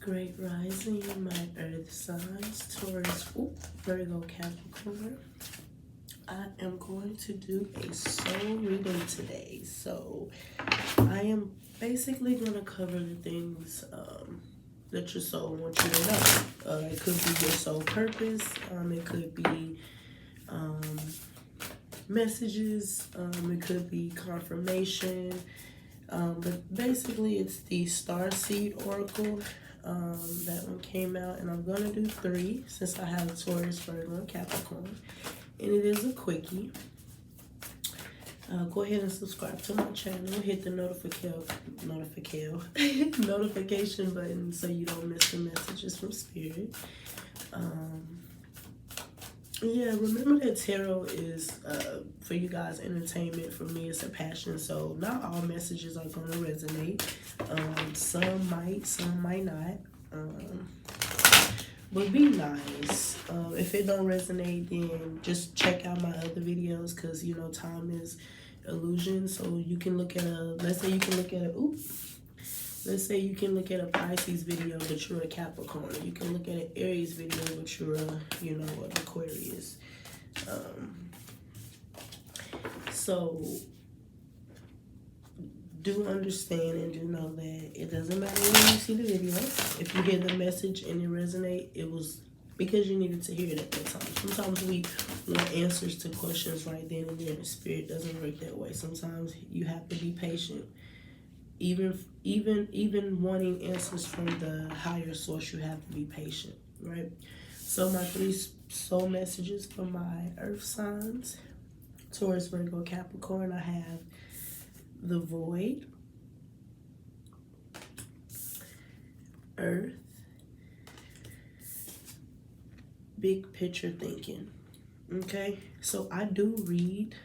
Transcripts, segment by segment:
Great rising, my earth signs, Taurus, Virgo, Capricorn. I am going to do a soul reading today. So I am basically going to cover the things that your soul wants you to know. It could be your soul purpose. It could be messages. It could be confirmation. But basically it's the Star Seed Oracle. That one came out, and I'm going to do 3 since I have Taurus, Virgo, and Capricorn. And it is a quickie. Go ahead and subscribe to my channel. Hit the notification button so you don't miss the messages from Spirit. Yeah, remember that tarot is, for you guys, entertainment. For me, it's a passion. So not all messages are going to resonate. Some might not. But be nice. If it don't resonate, then just check out my other videos, because, you know, time is illusion. So you can look at let's say you can look at a Pisces video, but you're a Capricorn. You can look at an Aries video, but you're an Aquarius. So do understand and do know that it doesn't matter when you see the video. If you hear the message and it resonates, it was because you needed to hear it at that time. Sometimes we want answers to questions right then and there. The Spirit doesn't work that way. Sometimes you have to be patient. Even wanting answers from the higher source, you have to be patient, right? So my 3 soul messages for my earth signs, Taurus, Virgo, Capricorn, I have the void, earth, big picture thinking. Okay, so I do read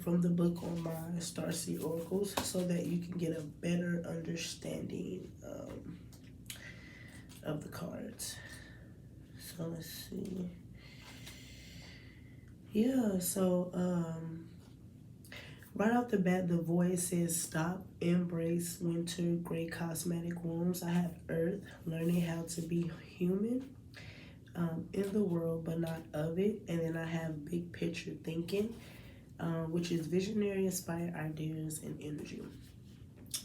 from the book on my Starseed Oracles so that you can get a better understanding of the cards. So let's see. Yeah, so right off the bat, the void says stop, embrace winter, great cosmetic wounds. I have earth, learning how to be human in the world but not of it. And then I have big picture thinking, which is visionary, inspired ideas, and energy.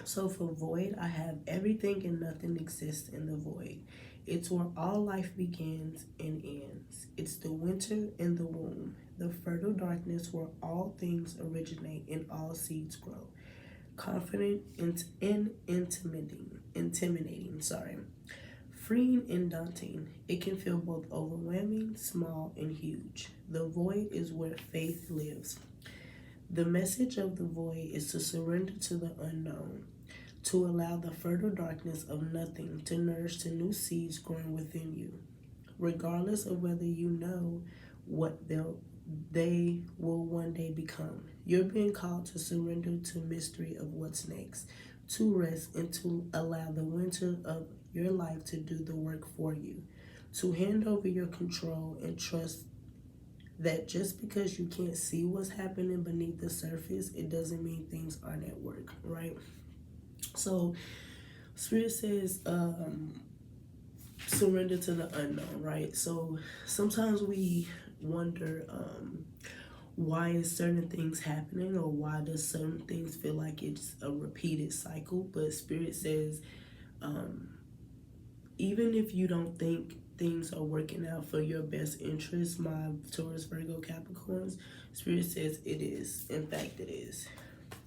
So for void, I have everything and nothing exists in the void. It's where all life begins and ends. It's the winter in the womb, the fertile darkness where all things originate and all seeds grow. Confident and intimidating, freeing and daunting. It can feel both overwhelming, small, and huge. The void is where faith lives. The message of the void is to surrender to the unknown, to allow the fertile darkness of nothing to nourish the new seeds growing within you. Regardless of whether you know what they will one day become, you're being called to surrender to mystery of what's next, to rest and to allow the winter of your life to do the work for you, to hand over your control and trust that just because you can't see what's happening beneath the surface, it doesn't mean things aren't at work, right? So Spirit says surrender to the unknown, right? So sometimes we wonder why is certain things happening, or why does certain things feel like it's a repeated cycle. But Spirit says even if you don't think things are working out for your best interest, my Taurus, Virgo, Capricorns, Spirit says it is. In fact, it is.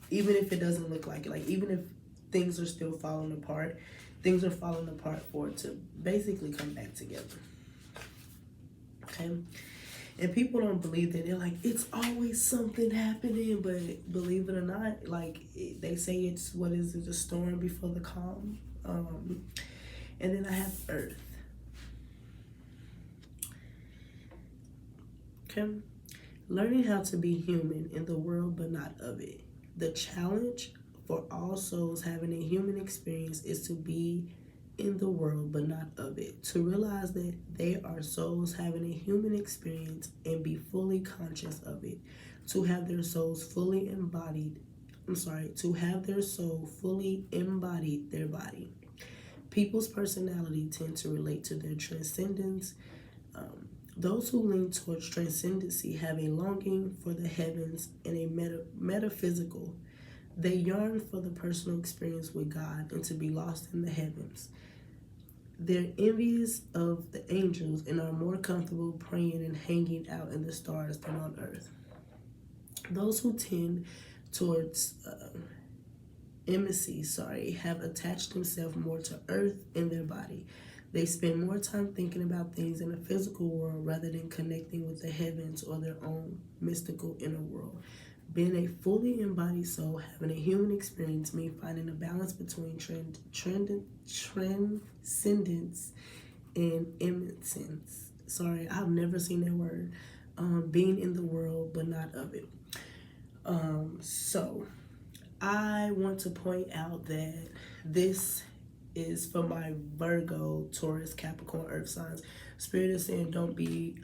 Even if it doesn't look like it. Like, even if things are still falling apart, things are falling apart for it to basically come back together. Okay? And people don't believe that. They're like, it's always something happening. But believe it or not, like, they say it's, what is it, a storm before the calm. And then I have earth. Okay? Learning how to be human in the world but not of it. The challenge for all souls having a human experience is to be in the world but not of it. To realize that they are souls having a human experience and be fully conscious of it. To have their souls fully embodied, to have their soul fully embodied their body. People's personality tend to relate to their transcendence. Those who lean towards transcendency have a longing for the heavens and a metaphysical. They yearn for the personal experience with God and to be lost in the heavens. They're envious of the angels and are more comfortable praying and hanging out in the stars than on earth. Those who tend towards have attached themselves more to earth and their body. They spend more time thinking about things in the physical world rather than connecting with the heavens or their own mystical inner world. Being a fully embodied soul, having a human experience, means finding a balance between transcendence and immanence. Sorry, I've never seen that word. Being in the world, but not of it. So I want to point out that this is for my Virgo, Taurus, Capricorn, Earth signs. Spirit is saying don't be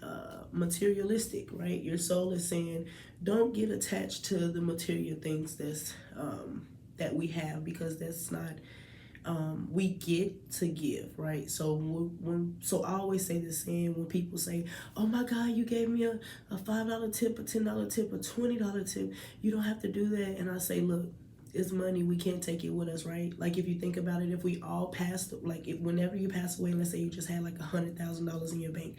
materialistic, right? Your soul is saying don't get attached to the material things that we have, because that's not we get to give, right? So I always say this saying when people say, "Oh my God, you gave me a $5 tip, a $10 tip, a $20 tip. You don't have to do that." And I say, look, it's money. We can't take it with us, right? Like if you think about it, if we all passed, like whenever you pass away, let's say you just had like $100,000 in your bank,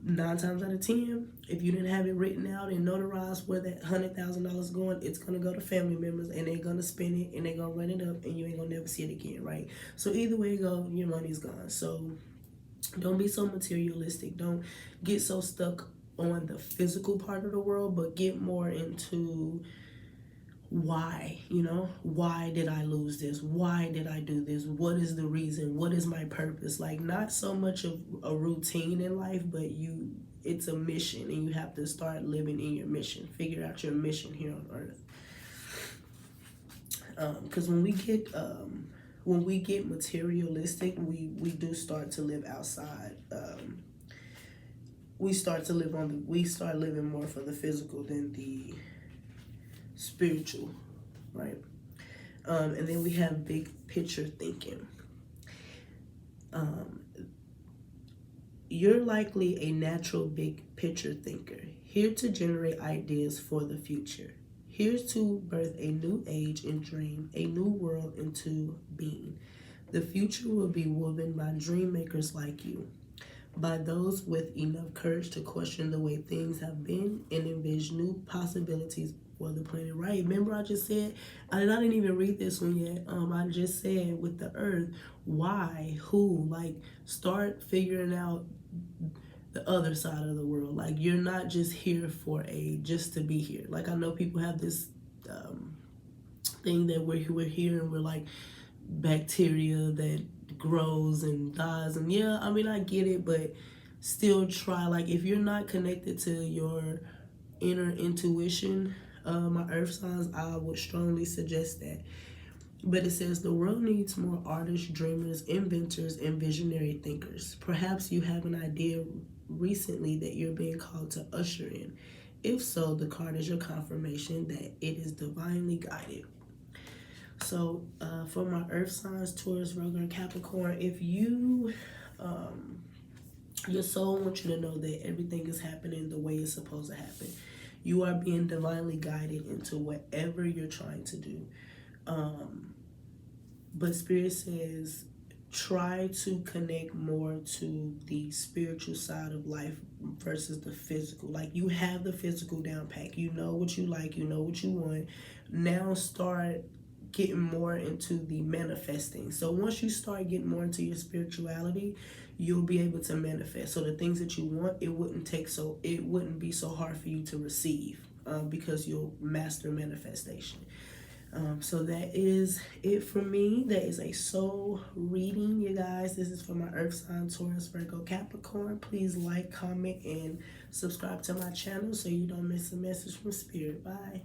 9 times out of 10, if you didn't have it written out and notarized where that $100,000 going, it's gonna go to family members and they're gonna spend it and they're gonna run it up and you ain't gonna never see it again, right? So either way you go, your money's gone. So don't be so materialistic. Don't get so stuck on the physical part of the world, but get more into why, why did I lose this? Why did I do this? What is the reason? What is my purpose? Like, not so much of a routine in life, but it's a mission and you have to start living in your mission. Figure out your mission here on earth. Because when we get materialistic, we do start to live outside. We start living more for the physical than the spiritual, right? And then we have big picture thinking. You're likely a natural big picture thinker, here to generate ideas for the future. Here's to birth a new age and dream a new world into being. The future will be woven by dream makers like you, by those with enough courage to question the way things have been and envision new possibilities for the planet, right? Remember I just said, and I didn't even read this one yet, I just said with the earth, why, who, like start figuring out the other side of the world. Like you're not just here for just to be here. Like I know people have this thing that we're here and we're like bacteria that grows and dies, and yeah, I mean I get it, but still try, like if you're not connected to your inner intuition, my earth signs, I would strongly suggest that. But it says the world needs more artists, dreamers, inventors, and visionary thinkers. Perhaps you have an idea recently that you're being called to usher in. If so, the card is your confirmation that it is divinely guided. So for my earth signs, Taurus, Virgo, and Capricorn, if you, your soul wants you to know that everything is happening the way it's supposed to happen. You are being divinely guided into whatever you're trying to do. But Spirit says, try to connect more to the spiritual side of life versus the physical. Like you have the physical down pat. You know what you like. You know what you want. Now start getting more into the manifesting. So once you start getting more into your spirituality, you'll be able to manifest. So the things that you want, it wouldn't be so hard for you to receive because you'll master manifestation. So that is it for me. That is a soul reading, you guys. This is for my earth sign, Taurus, Virgo, Capricorn. Please like, comment, and subscribe to my channel so you don't miss a message from Spirit. Bye.